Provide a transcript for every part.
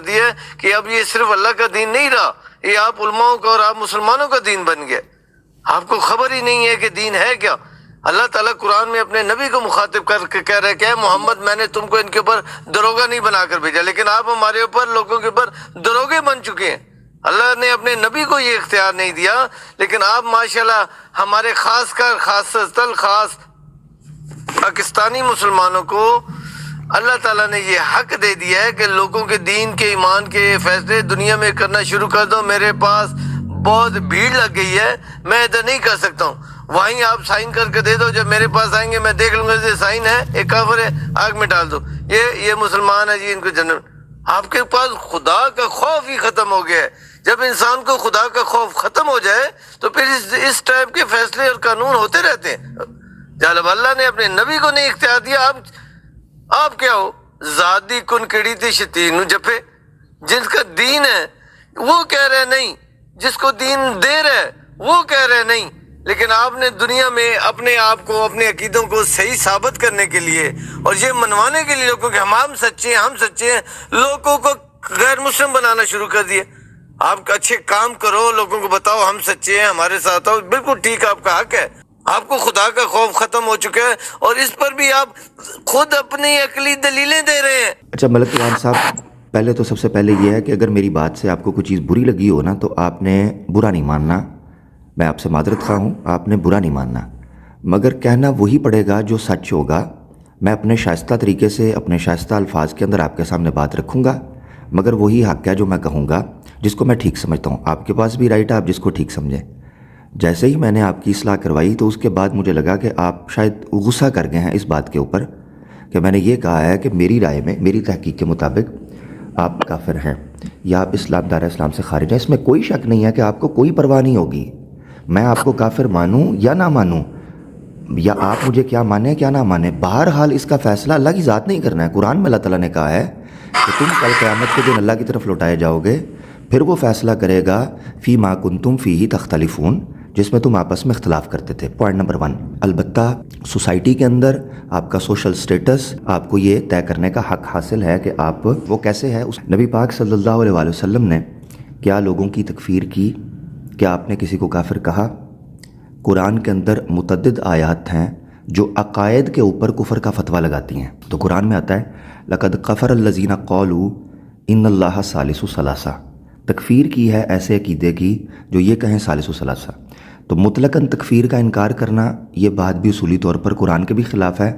دیا ہے کہ اب یہ صرف اللہ کا دین نہیں رہا، یہ آپ علماؤں کا اور آپ مسلمانوں کا دین بن گیا۔ آپ کو خبر ہی نہیں ہے کہ دین ہے کیا۔ اللہ تعالیٰ قرآن میں اپنے نبی کو مخاطب کر کے کہہ رہا ہے کہ اے محمد میں نے تم کو ان کے اوپر دروگہ نہیں بنا کر بھیجا، لیکن آپ ہمارے اوپر لوگوں کے اوپر دروگے بن چکے ہیں۔ اللہ نے اپنے نبی کو یہ اختیار نہیں دیا، لیکن آپ ماشاءاللہ ہمارے خاص پاکستانی مسلمانوں کو اللہ تعالیٰ نے یہ حق دے دیا ہے کہ لوگوں کے دین کے ایمان کے فیصلے دنیا میں کرنا شروع کر دو۔ میرے پاس بہت بھیڑ لگ گئی ہے، میں ادھر نہیں کر سکتا ہوں، وہیں آپ سائن کر کے دے دو، جب میرے پاس آئیں گے میں دیکھ لوں گا یہ سائن ہے، ایک کافر ہے، آگ میں ڈال دو، یہ مسلمان ہے جی، ان کو جنت۔ آپ کے پاس خدا کا خوف ہی ختم ہو گیا ہے۔ جب انسان کو خدا کا خوف ختم ہو جائے تو پھر اس ٹائپ کے فیصلے اور قانون ہوتے رہتے ہیں۔ جب اللہ نے اپنے نبی کو نہیں اختیار دیا، آپ کیا ہو؟ زادی کن کڑی تھی شتین جپے، جس کا دین ہے وہ کہہ رہے نہیں، جس کو دین دے رہے وہ کہہ رہے نہیں۔ لیکن آپ نے دنیا میں اپنے آپ کو، اپنے عقیدوں کو صحیح ثابت کرنے کے لیے اور یہ منوانے کے لیے لوگوں کہ ہم سچے ہیں، ہم سچے ہیں، لوگوں کو غیر مسلم بنانا شروع کر دیا۔ آپ اچھے کام کرو، لوگوں کو بتاؤ ہم سچے ہیں، ہمارے ساتھ آؤ، بالکل ٹھیک، آپ کا حق ہے۔ آپ کو خدا کا خوف ختم ہو چکا ہے اور اس پر بھی آپ خود اپنی عقلی دلیلیں دے رہے ہیں۔ اچھا ملک ایوان صاحب، پہلے تو سب سے پہلے یہ ہے کہ اگر میری بات سے آپ کو کوئی چیز بری لگی ہو نا تو آپ نے برا نہیں ماننا، میں آپ سے معذرت خواہ ہوں، آپ نے برا نہیں ماننا، مگر کہنا وہی پڑے گا جو سچ ہوگا۔ میں اپنے شائستہ طریقے سے، اپنے شائستہ الفاظ کے اندر آپ کے سامنے بات رکھوں گا، مگر وہی حق ہے جو میں کہوں گا، جس کو میں ٹھیک سمجھتا ہوں۔ آپ کے پاس بھی رائٹ ہے، آپ جس کو ٹھیک سمجھیں۔ جیسے ہی میں نے آپ کی اصلاح کروائی تو اس کے بعد مجھے لگا کہ آپ شاید غصہ کر گئے ہیں اس بات کے اوپر کہ میں نے یہ کہا ہے کہ میری رائے میں، میری تحقیق کے مطابق آپ کافر ہیں یا آپ اسلام دار اسلام سے خارج ہیں۔ اس میں کوئی شک نہیں ہے کہ آپ کو کوئی پرواہ نہیں ہوگی، میں آپ کو کافر مانوں یا نہ مانوں، یا آپ مجھے کیا مانیں کیا نہ مانیں، بہرحال اس کا فیصلہ اللہ کی ذات نہیں کرنا ہے۔ قرآن میں اللہ تعالیٰ نے کہا ہے کہ تم کل قیامت کے دن اللہ کی طرف لوٹائے جاؤ گے، پھر وہ فیصلہ کرے گا فی ما کنتم فیہ تختلفون، جس میں تم آپس میں اختلاف کرتے تھے۔ پوائنٹ نمبر 1، البتہ سوسائٹی کے اندر آپ کا سوشل سٹیٹس، آپ کو یہ طے کرنے کا حق حاصل ہے کہ آپ وہ کیسے ہے۔ نبی پاک صلی اللہ علیہ وسلم نے کیا لوگوں کی تکفیر کی؟ کیا آپ نے کسی کو کافر کہا؟ قرآن کے اندر متعدد آیات ہیں جو عقائد کے اوپر کفر کا فتویٰ لگاتی ہیں۔ تو قرآن میں آتا ہے لَقَدْ كَفَرَ الَّذِينَ قَالُوا إِنَّ اللَّهَ ثَالِثُ ثَلَاثَةٍ، تکفیر کی ہے ایسے عقیدے کی جو یہ کہیں ثالث و ثلاثہ۔ تو مطلقاً تکفیر کا انکار کرنا یہ بات بھی اصولی طور پر قرآن کے بھی خلاف ہے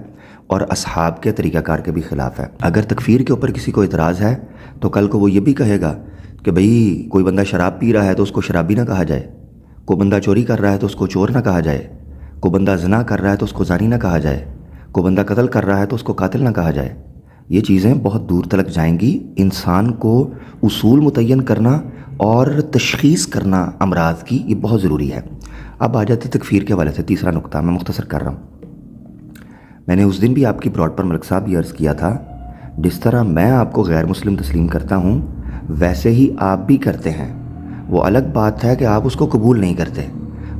اور اصحاب کے طریقہ کار کے بھی خلاف ہے۔ اگر تکفیر کے اوپر کسی کو اعتراض ہے تو کل کو وہ یہ بھی کہے گا کہ بھئی کوئی بندہ شراب پی رہا ہے تو اس کو شرابی نہ کہا جائے، کوئی بندہ چوری کر رہا ہے تو اس کو چور نہ کہا جائے، کوئی بندہ زنا کر رہا ہے تو اس کو زانی نہ کہا جائے، کوئی بندہ قتل کر رہا ہے تو اس کو قاتل نہ کہا جائے۔ یہ چیزیں بہت دور تلک جائیں گی۔ انسان کو اصول متعین کرنا اور تشخیص کرنا امراض کی یہ بہت ضروری ہے۔ اب آ جاتے تکفیر کے حوالے سے تیسرا نقطہ، میں مختصر کر رہا ہوں۔ میں نے اس دن بھی آپ کی پلاٹ پر ملک صاحب یہ عرض کیا تھا، جس طرح میں آپ کو غیر مسلم تسلیم کرتا ہوں ویسے ہی آپ بھی کرتے ہیں۔ وہ الگ بات ہے کہ آپ اس کو قبول نہیں کرتے۔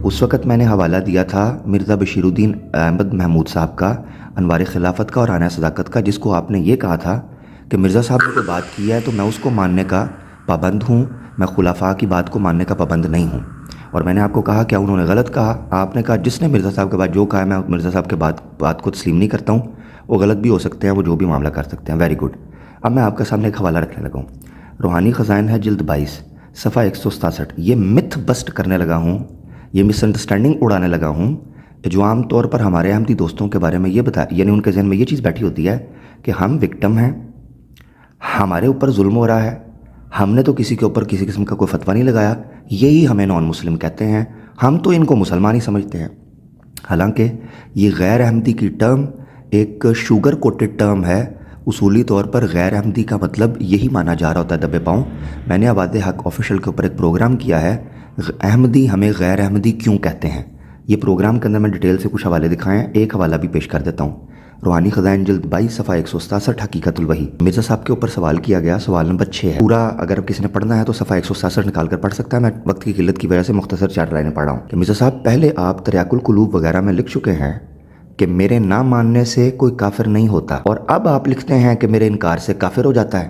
اس وقت میں نے حوالہ دیا تھا مرزا بشیر الدین احمد محمود صاحب کا، انوار خلافت کا اور آنیا صداقت کا، جس کو آپ نے یہ کہا تھا کہ مرزا صاحب نے کوئی بات کی ہے تو میں اس کو ماننے کا پابند ہوں، میں خلفاء کی بات کو ماننے کا پابند نہیں ہوں۔ اور میں نے آپ کو کہا کیا انہوں نے غلط کہا؟ آپ نے کہا جس نے مرزا صاحب کے بعد جو کہا ہے میں مرزا صاحب کے بات کو تسلیم نہیں کرتا ہوں، وہ غلط بھی ہو سکتے ہیں، وہ جو بھی معاملہ کر سکتے ہیں۔ Very good. اب میں آپ کے سامنے ایک حوالہ رکھنے لگا ہوں، روحانی خزائن ہے جلد 22 صفحہ 167۔ یہ متھ بسٹ کرنے لگا ہوں، یہ مس انڈرسٹینڈنگ اڑانے لگا ہوں جو عام طور پر ہمارے احمدی دوستوں کے بارے میں یہ یعنی ان کے ذہن میں یہ چیز بیٹھی ہوتی ہے کہ ہم وکٹم ہیں، ہمارے اوپر ظلم ہو رہا ہے، ہم نے تو کسی کے اوپر کسی قسم کا کوئی فتویٰ نہیں لگایا، یہی ہمیں نان مسلم کہتے ہیں، ہم تو ان کو مسلمان ہی سمجھتے ہیں۔ حالانکہ یہ غیر احمدی کی ٹرم ایک شوگر کوٹڈ ٹرم ہے۔ اصولی طور پر غیر احمدی کا مطلب یہی مانا جا رہا ہوتا ہے دبے پاؤں۔ میں نے آواز حق آفیشیل کے اوپر ایک پروگرام کیا ہے، احمدی ہمیں غیر احمدی کیوں کہتے ہیں۔ یہ پروگرام کے اندر میں ڈیٹیل سے کچھ حوالے دکھائے ہیں، ایک حوالہ بھی پیش کر دیتا ہوں۔ روحانی خزائن جلد 22 صفحہ 167 حقیقت الوحی۔ مرزا صاحب کے اوپر سوال کیا گیا، سوال نمبر 6 ہے۔ پورا اگر کسی نے پڑھنا ہے تو صفحہ 167 نکال کر پڑھ سکتا ہے، میں وقت کی قلت کی وجہ سے مختصر 4 لائنیں پڑھ رہا ہوں کہ مرزا صاحب پہلے آپ تریاق القلوب وغیرہ میں لکھ چکے ہیں کہ میرے نہ ماننے سے کوئی کافر نہیں ہوتا، اور اب آپ لکھتے ہیں کہ میرے انکار سے کافر ہو جاتا ہے۔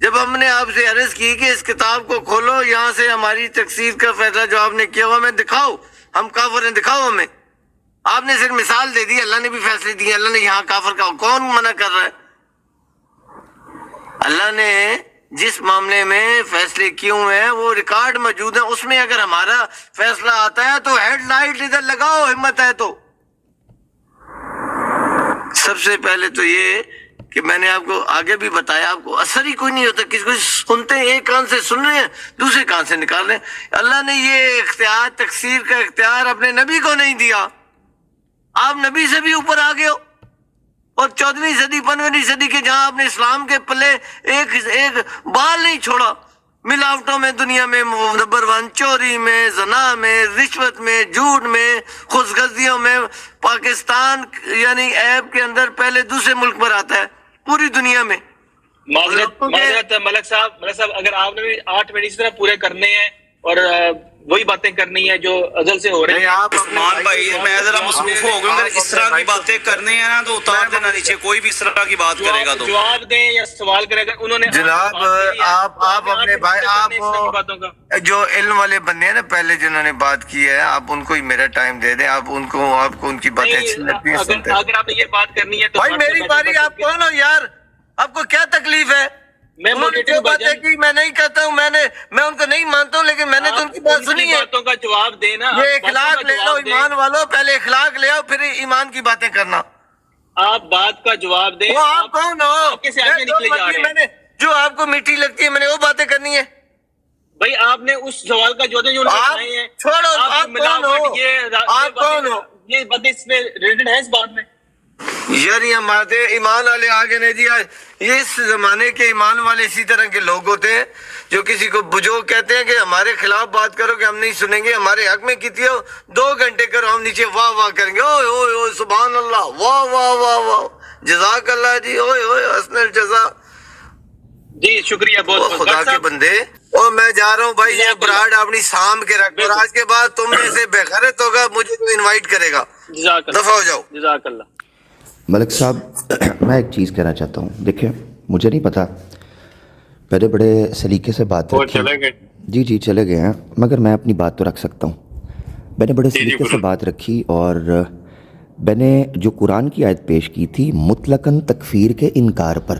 جب ہم نے آپ سے عرض کی کہ اس کتاب کو کھولو، یہاں سے ہماری تکفیر کا فیصلہ جو آپ نے کیا ہوا ہمیں دکھاؤ، ہم کافر ہیں دکھاؤ ہمیں، آپ نے صرف مثال دے دی، اللہ نے بھی فیصلے دیے، اللہ نے یہاں کافر کا کون منع کر رہا ہے؟ اللہ نے جس معاملے میں فیصلے کیے ہوئے ہیں وہ ریکارڈ موجود ہیں، اس میں اگر ہمارا فیصلہ آتا ہے تو ہیڈ لائٹ ادھر لگاؤ، ہمت ہے تو۔ سب سے پہلے تو یہ کہ میں نے آپ کو آگے بھی بتایا، آپ کو اثر ہی کوئی نہیں ہوتا، کسی کو سنتے ہیں ایک کان سے سن رہے ہیں دوسرے کان سے نکال رہے ہیں۔ اللہ نے یہ اختیار، تکفیر کا اختیار اپنے نبی کو نہیں دیا، آپ نبی سے بھی اوپر آ گئے ہو، اور 14ویں صدی 15ویں صدی کے جہاں آپ نے اسلام کے پلے ایک بال نہیں چھوڑا، ملاوٹوں میں، دنیا میں، نمبر 1 چوری میں، زنا میں، رشوت میں، جھوٹ میں، خودغرضیوں میں، پاکستان یعنی ایپ کے اندر پہلے دوسرے ملک پر آتا ہے پوری دنیا میں۔ معذرت ملک صاحب، اگر آپ نے بھی 8 منٹ اسی طرح پورے کرنے ہیں اور وہی باتیں کرنی ہے جو ازل سے ہو رہی ہیں۔ عثمان بھائی میں ذرا مصروف ہو گیا، اگر اس طرح کی باتیں کرنے ہیں نا تو اتار دینا نیچے، کوئی بھی اس طرح کی بات کرے گا تو جواب دیں یا سوال کرے گا۔ انہوں نے جناب آپ اپنے بھائی، آپ جو علم والے بندے ہیں نا پہلے جنہوں نے بات کی ہے، آپ ان کو ہی میرا ٹائم دے دیں، آپ کو ان کی باتیں اچھی لگتی ہیں سنتے ہیں۔ اگر آپ نے یہ بات کرنی ہے تو بھائی میری باری، آپ کون ہو یار؟ آپ کو کیا تکلیف ہے؟ میں انہوں نے جو باتیں کی میں نہیں کہتا ہوں، میں ان کو نہیں مانتا ہوں، لیکن میں نے تو ان کی بات سنی ہے۔ باتوں کا جواب دینا، یہ اخلاق لے لو ایمان والو، پہلے اخلاق لے آؤ پھر ایمان کی باتیں کرنا۔ آپ بات کا جواب دیں۔ وہ آپ کون ہو؟ کیسے آگے نکلے جا رہے ہیں؟ میں نے جو آپ کو میٹھی لگتی ہے میں نے وہ باتیں کرنی ہے۔ بھائی آپ نے اس سوال کا جو جو آپ چھوڑو، آپ کون ہو؟ آپ کون ہو؟ یہ باتیں اس میں ریلیٹڈ ہے اس بات میں؟ یار یہ ہمارے ایمان والے آگے نہیں دیا، یہ اس زمانے کے ایمان والے اسی طرح کے لوگ ہوتے ہیں جو کسی کو بجو کہتے ہیں کہ ہمارے خلاف بات کرو کہ ہم نہیں سنیں گے، ہمارے حق میں کیتی ہو 2 گھنٹے کرو ہم نیچے واہ واہ کریں گے، اوئے اوئے اوئے سبحان اللہ، واہ واہ واہ واہ جزاک اللہ جی، اوئے اوئے حسن الجزا۔ جی شکریہ بہت بہت خدا کے بندے، اور میں جا رہا ہوں بھائی، یہ براڈ اپنی سام کے رکھ، اور آج کے بعد تم میں سے بےغیرت ہوگا مجھے تو انوائٹ کرے گا، دفع ہو جاؤ۔ جزاک اللہ۔ ملک صاحب میں ایک چیز کہنا چاہتا ہوں، دیکھیں مجھے نہیں پتا، پہلے بڑے سلیقے سے بات رکھی، جی چلے گئے ہیں، مگر میں اپنی بات تو رکھ سکتا ہوں۔ میں نے بڑے سلیقے سے بات رکھی اور میں نے جو قرآن کی آیت پیش کی تھی مطلقاً تکفیر کے انکار پر۔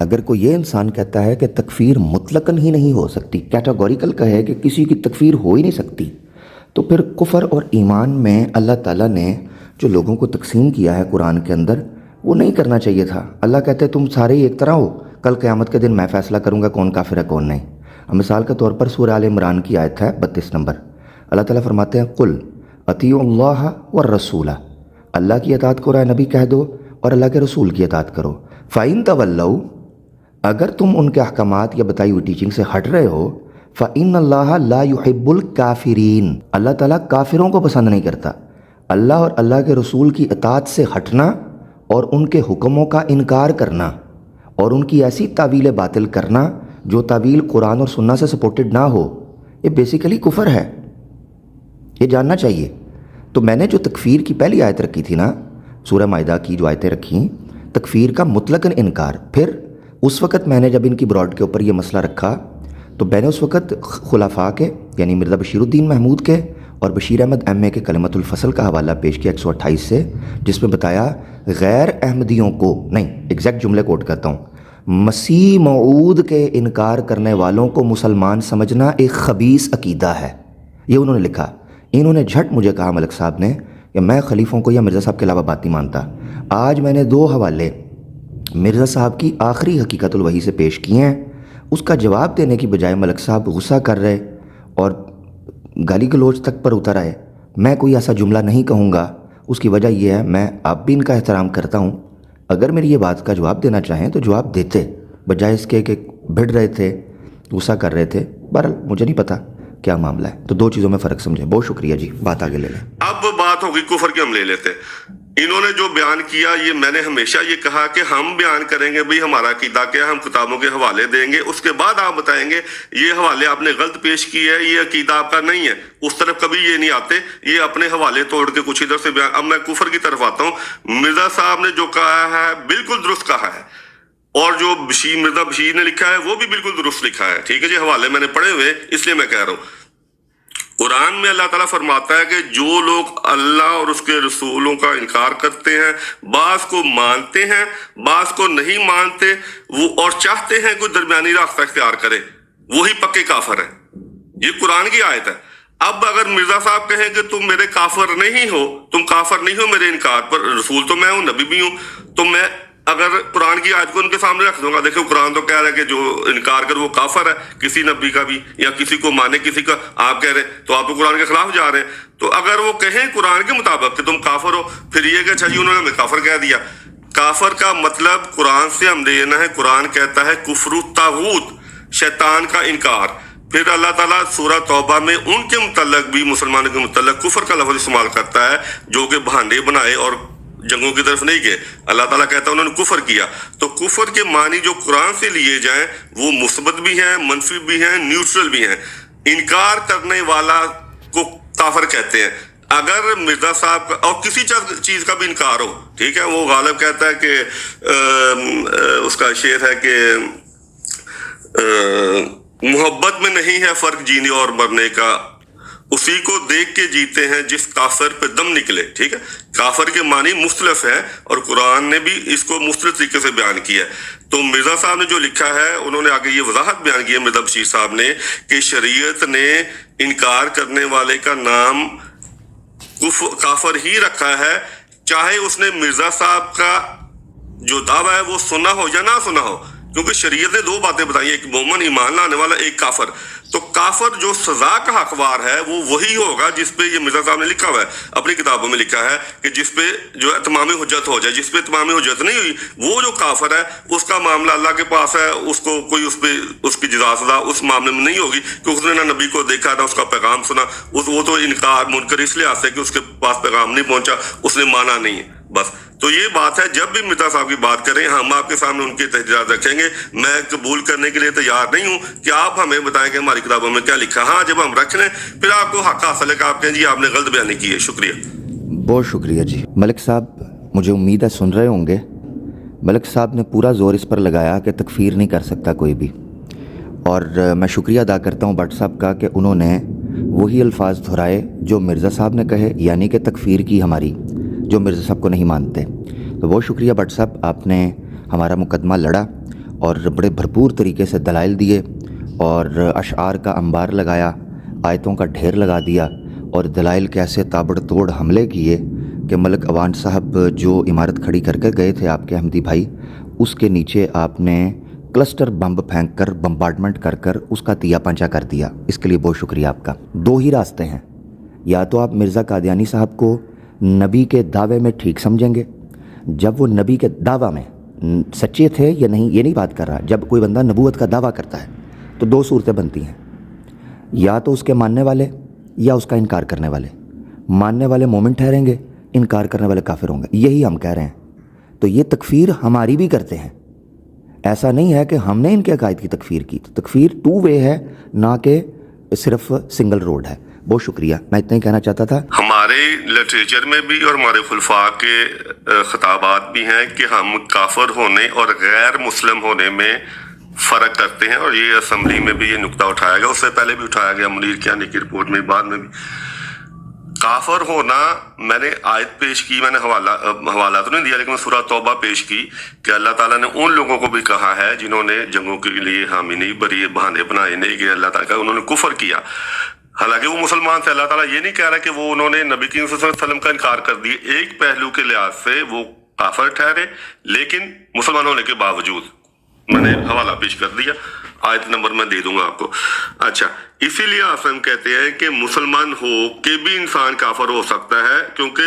اگر کوئی یہ انسان کہتا ہے کہ تکفیر مطلقاً ہی نہیں ہو سکتی، کیٹاگوریکل کہے کہ کسی کی تکفیر ہو ہی نہیں سکتی، تو پھر کفر اور ایمان میں اللہ تعالیٰ نے جو لوگوں کو تقسیم کیا ہے قرآن کے اندر وہ نہیں کرنا چاہیے تھا۔ اللہ کہتے ہیں تم سارے ہی ایک طرح ہو، کل قیامت کے دن میں فیصلہ کروں گا کون کافر ہے کون نہیں۔ مثال کے طور پر سورہ آل عمران کی آیت ہے 32 نمبر، اللہ تعالیٰ فرماتے ہیں قل اطیعوا اللہ والرسول، اللہ کی اطاعت کرو اے نبی کہہ دو اور اللہ کے رسول کی اطاعت کرو۔ فَإِن تَوَلَّوْا، اگر تم ان کے احکامات یا بتائی ہوئی ٹیچنگ سے ہٹ رہے ہو، فَإِنَّ اللَّهَ لَا يُحِبُّ الْكَافِرِينَ، اللہ تعالیٰ کافروں کو پسند نہیں کرتا۔ اللہ اور اللہ کے رسول کی اطاعت سے ہٹنا اور ان کے حکموں کا انکار کرنا اور ان کی ایسی تعویل باطل کرنا جو تعویل قرآن اور سنہ سے سپورٹڈ نہ ہو، یہ بیسیکلی کفر ہے، یہ جاننا چاہیے۔ تو میں نے جو تکفیر کی پہلی آیت رکھی تھی نا، سورہ مائدہ کی جو آیتیں رکھیں، تکفیر کا مطلقاً انکار، پھر اس وقت میں نے جب ان کی براڈ کے اوپر یہ مسئلہ رکھا تو میں نے اس وقت خلفاء کے یعنی مرزا بشیر الدین محمود کے اور بشیر احمد ایم اے کے کلمۃ الفصل کا حوالہ پیش کیا 128 سے، جس میں بتایا غیر احمدیوں کو، نہیں ایگزیکٹ جملے کوٹ کرتا ہوں، مسیح موعود کے انکار کرنے والوں کو مسلمان سمجھنا ایک خبیث عقیدہ ہے، یہ انہوں نے لکھا۔ انہوں نے جھٹ مجھے کہا ملک صاحب نے کہ میں خلیفوں کو یا مرزا صاحب کے علاوہ بات نہیں مانتا۔ آج میں نے 2 حوالے مرزا صاحب کی آخری حقیقت الوحی سے پیش کیے ہیں، اس کا جواب دینے کی بجائے ملک صاحب غصہ کر رہے اور گالی گلوچ تک پر اتر آئے۔ میں کوئی ایسا جملہ نہیں کہوں گا، اس کی وجہ یہ ہے میں آپ بھی ان کا احترام کرتا ہوں، اگر میری یہ بات کا جواب دینا چاہیں تو جواب دیتے، بجائے اس کے کہ بھڑ رہے تھے، غصہ کر رہے تھے۔ بہرحال مجھے نہیں پتا کیا معاملہ ہے، تو 2 چیزوں میں فرق سمجھیں۔ بہت شکریہ جی، بات آگے لے لیں۔ اب بات ہوگی کفر کی، ہم لے لیتے ہیں۔ انہوں نے جو بیان کیا، یہ میں نے ہمیشہ یہ کہا کہ ہم بیان کریں گے بھئی ہمارا عقیدہ کیا، ہم کتابوں کے حوالے دیں گے، اس کے بعد آپ بتائیں گے یہ حوالے آپ نے غلط پیش کی ہے، یہ عقیدہ آپ کا نہیں ہے، اس طرف کبھی یہ نہیں آتے، یہ اپنے حوالے توڑ کے کچھ ادھر سے بیان۔ اب میں کفر کی طرف آتا ہوں۔ مرزا صاحب نے جو کہا ہے بالکل درست کہا ہے، اور جو مرزا بشیر نے لکھا ہے وہ بھی بالکل درست لکھا ہے. ٹھیک ہے جی, حوالے میں نے پڑھے ہوئے اس لیے میں کہہ رہا ہوں. قرآن میں اللہ تعالیٰ فرماتا ہے کہ جو لوگ اللہ اور اس کے رسولوں کا انکار کرتے ہیں, بعض کو مانتے ہیں بعض کو نہیں مانتے, وہ اور چاہتے ہیں کوئی درمیانی راستہ اختیار کرے, وہی پکے کافر ہیں. یہ قرآن کی آیت ہے. اب اگر مرزا صاحب کہیں کہ تم میرے کافر نہیں ہو, تم کافر نہیں ہو میرے انکار پر, رسول تو میں ہوں, نبی بھی ہوں, تو میں اگر قرآن کی آیت کو ان کے سامنے رکھ دوں گا, دیکھو قرآن تو کہہ رہا ہے کہ جو انکار کر وہ کافر ہے, کسی نبی کا بھی, یا کسی کو مانے کسی کا, آپ کہہ رہے ہیں تو آپ تو قرآن کے خلاف جا رہے ہیں. تو اگر وہ کہیں قرآن کے مطابق کہ تم کافر ہو, پھر یہ کہ اچھا جی انہوں نے ہمیں کافر کہہ دیا. کافر کا مطلب قرآن سے ہم لینا ہے, قرآن کہتا ہے کفر الطاغوت, شیطان کا انکار. پھر اللہ تعالیٰ سورہ توبہ میں ان کے متعلق بھی, مسلمانوں کے متعلق کفر کا لفظ استعمال کرتا ہے جو کہ بہانے بنائے اور جنگوں کی طرف نہیں گئے. اللہ تعالیٰ کہتا ہے انہوں نے کفر کیا. تو کفر کے معنی جو قرآن سے لیے جائیں وہ مثبت بھی ہیں, منفی بھی ہیں, نیوٹرل بھی ہیں. انکار کرنے والا کو کافر کہتے ہیں. اگر مرزا صاحب کا اور کسی چیز کا بھی انکار ہو, ٹھیک ہے, وہ غالب کہتا ہے کہ اس کا شعر ہے کہ محبت میں نہیں ہے فرق جینے اور مرنے کا, اسی کو دیکھ کے جیتے ہیں جس کافر پہ دم نکلے. ٹھیک ہے, کافر کے معنی مختلف ہے اور قرآن نے بھی اس کو مختلف طریقے سے بیان کیا ہے. تو مرزا صاحب نے جو لکھا ہے, انہوں نے آگے یہ وضاحت بیان کی ہے مرزا بشیر صاحب نے, کہ شریعت نے انکار کرنے والے کا نام کافر ہی رکھا ہے, چاہے اس نے مرزا صاحب کا جو دعویٰ ہے وہ سنا ہو یا نہ سنا ہو. کیونکہ شریعت نے دو باتیں بتائی, ایک مومن ایمان لانے والا, ایک کافر. تو کافر جو سزا کا حقدار ہے وہ وہی ہوگا جس پہ یہ مرزا صاحب نے لکھا ہوا ہے, اپنی کتابوں میں لکھا ہے کہ جس پہ جو اتمام حجت ہو جائے. جس پہ اتمام حجت نہیں ہوئی وہ جو کافر ہے اس کا معاملہ اللہ کے پاس ہے, اس کو کوئی اس پہ اس کی جزا سزا اس معاملے میں نہیں ہوگی, کیونکہ اس نے نہ نبی کو دیکھا نہ اس کا پیغام سنا. وہ تو انکار منکر اس لحاظ سے کہ اس کے پاس پیغام نہیں پہنچا, اس نے مانا نہیں ہے بس. تو یہ بات ہے, جب بھی مرزا صاحب کی بات کریں ہم آپ کے سامنے ان کی تحریرات رکھیں گے. میں قبول کرنے کے لیے تیار نہیں ہوں کہ آپ ہمیں بتائیں کہ ہماری کتابوں میں کیا لکھا. ہاں جب ہم رکھ لیں پھر آپ کو حق حاصل ہے کہ آپ کہیں جی آپ نے غلط بیانی کی ہے. شکریہ, بہت شکریہ جی. ملک صاحب مجھے امید ہے سن رہے ہوں گے. ملک صاحب نے پورا زور اس پر لگایا کہ تکفیر نہیں کر سکتا کوئی بھی, اور میں شکریہ ادا کرتا ہوں بٹ صاحب کا کہ انہوں نے وہی الفاظ دہرائے جو مرزا صاحب نے کہے, یعنی کہ تکفیر کی ہماری جو مرزا صاحب کو نہیں مانتے. تو بہت شکریہ بٹ صاحب, آپ نے ہمارا مقدمہ لڑا اور بڑے بھرپور طریقے سے دلائل دیے اور اشعار کا انبار لگایا, آیتوں کا ڈھیر لگا دیا اور دلائل کے ایسے تابڑ توڑ حملے کیے کہ ملک اوان صاحب جو عمارت کھڑی کر کے گئے تھے آپ کے احمدی بھائی, اس کے نیچے آپ نے کلسٹر بمب پھینک کر بمبارڈمنٹ کر کر اس کا تیا پنچا کر دیا. اس کے لیے بہت شکریہ آپ کا. دو ہی راستے ہیں, یا تو آپ مرزا قادیانی صاحب کو نبی کے دعوے میں ٹھیک سمجھیں گے, جب وہ نبی کے دعویٰ میں سچے تھے یا نہیں یہ نہیں بات کر رہا, جب کوئی بندہ نبوت کا دعویٰ کرتا ہے تو دو صورتیں بنتی ہیں, یا تو اس کے ماننے والے یا اس کا انکار کرنے والے. ماننے والے مومن ٹھہریں گے, انکار کرنے والے کافر ہوں گے. یہی ہم کہہ رہے ہیں. تو یہ تکفیر ہماری بھی کرتے ہیں, ایسا نہیں ہے کہ ہم نے ان کے عقائد کی تکفیر کی. تو تکفیر 2 وے ہے, نہ کہ صرف سنگل روڈ ہے. بہت شکریہ, میں اتنا ہی کہنا چاہتا تھا. ہمارے لٹریچر میں بھی اور ہمارے خلفاء کے خطابات بھی ہیں کہ ہم کافر ہونے اور غیر مسلم ہونے میں فرق کرتے ہیں, اور یہ اسمبلی میں بھی یہ نقطہ اٹھایا گیا, اس سے پہلے بھی اٹھایا گیا منیر کیانی کی رپورٹ میں, بعد میں بھی. کافر ہونا, میں نے آیت پیش کی, میں نے حوالہ تو نہیں دیا لیکن سورہ توبہ پیش کی کہ اللہ تعالیٰ نے ان لوگوں کو بھی کہا ہے جنہوں نے جنگوں کے لیے حامی نہیں بری, بہانے بنائے نہیں کہ اللہ تعالیٰ کا انہوں نے کفر کیا, حالانکہ وہ مسلمان تھے. اللہ تعالیٰ یہ نہیں کہہ رہا کہ وہ انہوں نے نبی کریم صلی اللہ علیہ وسلم کا انکار کر دیا, ایک پہلو کے لحاظ سے وہ کافر ٹھہرے لیکن مسلمان ہونے کے باوجود. میں نے حوالہ پیش کر دیا, آیت نمبر میں دے دوں گا آپ کو. اچھا, اسی لیے ہم کہتے ہیں کہ مسلمان ہو کے بھی انسان کافر ہو سکتا ہے, کیونکہ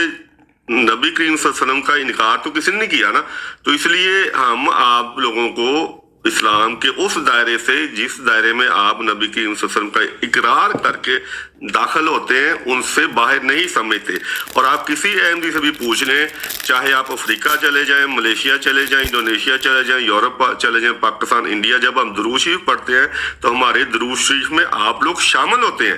نبی کریم صلی اللہ علیہ وسلم کا انکار تو کسی نے نہیں کیا نا. تو اس لیے ہم آپ لوگوں کو اسلام کے اس دائرے سے جس دائرے میں آپ نبی کریم صلی اللہ علیہ وسلم کا اقرار کر کے داخل ہوتے ہیں ان سے باہر نہیں سمجھتے. اور آپ کسی احمدی سے بھی پوچھ لیں, چاہے آپ افریقہ چلے جائیں, ملیشیا چلے جائیں, انڈونیشیا چلے جائیں, یورپ چلے جائیں, پاکستان, انڈیا, جب ہم درود شریف پڑھتے ہیں تو ہمارے درود شریف میں آپ لوگ شامل ہوتے ہیں.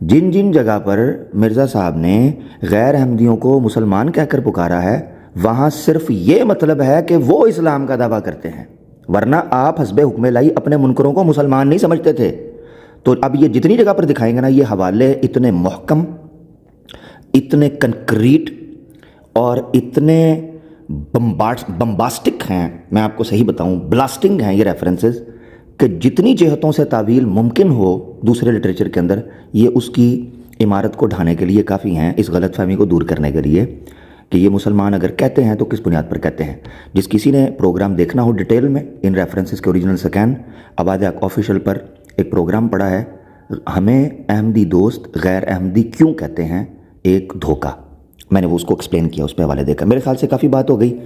جن جن جگہ پر مرزا صاحب نے غیر احمدیوں کو مسلمان کہہ کر پکارا ہے وہاں صرف یہ مطلب ہے کہ وہ اسلام کا دعویٰ کرتے ہیں، ورنہ آپ حسب حکم الہی اپنے منکروں کو مسلمان نہیں سمجھتے تھے۔ تو اب یہ جتنی جگہ پر دکھائیں گے نا، یہ حوالے اتنے محکم، اتنے کنکریٹ اور اتنے بمباسٹک ہیں، میں آپ کو صحیح بتاؤں بلاسٹنگ ہیں یہ ریفرنسز، کہ جتنی جہتوں سے تعویل ممکن ہو دوسرے لٹریچر کے اندر یہ اس کی عمارت کو ڈھانے کے لیے کافی ہیں، اس غلط فہمی کو دور کرنے کے لیے کہ یہ مسلمان اگر کہتے ہیں تو کس بنیاد پر کہتے ہیں۔ جس کسی نے پروگرام دیکھنا ہو ڈیٹیل میں ان ریفرنسز کے اوریجنل سکین، آباد حق آفیشیل پر ایک پروگرام پڑا ہے، ہمیں احمدی دوست غیر احمدی کیوں کہتے ہیں، ایک دھوکہ، میں نے وہ اس کو ایکسپلین کیا، اس پہ حوالے دے کر۔ میرے خیال سے کافی بات ہو گئی۔